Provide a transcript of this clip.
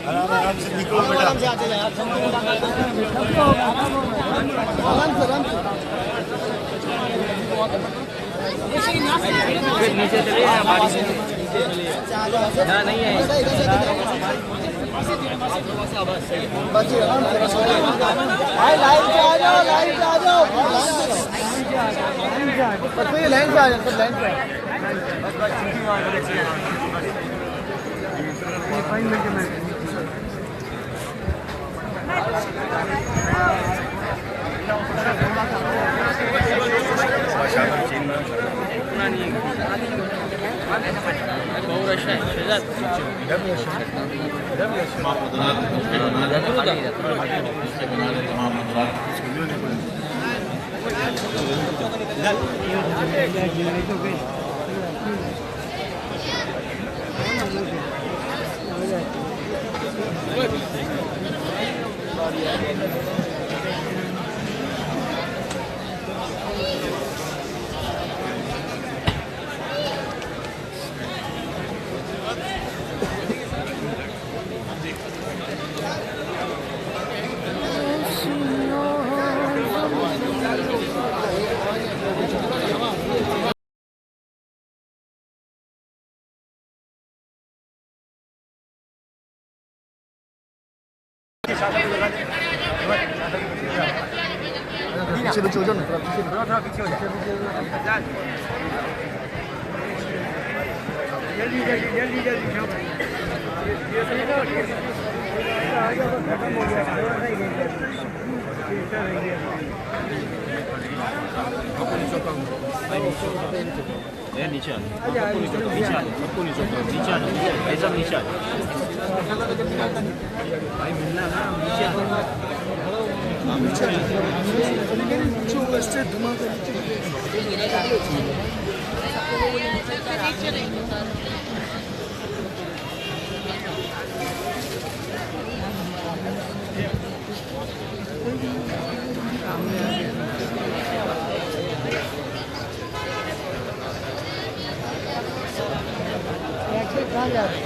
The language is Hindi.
आराम से निकलो बेटा। आराम से आते जाओ यार। नीचे चले बारिश से नीचे चले ना नहीं है लाइन से आ जाओ, लाइन से आ जाओ, लाइन से आ जाओ, सब लाइन से पीछे पीछे हो जाओ ना, थोड़ा पीछे हो जाओ। जल्दी जल्दी जल्दी जल्दी खत्म हो गया। नीचे ऐसा नीचे भाई मिलना ना नीचे धमाका कहाँ जा रहे हैं?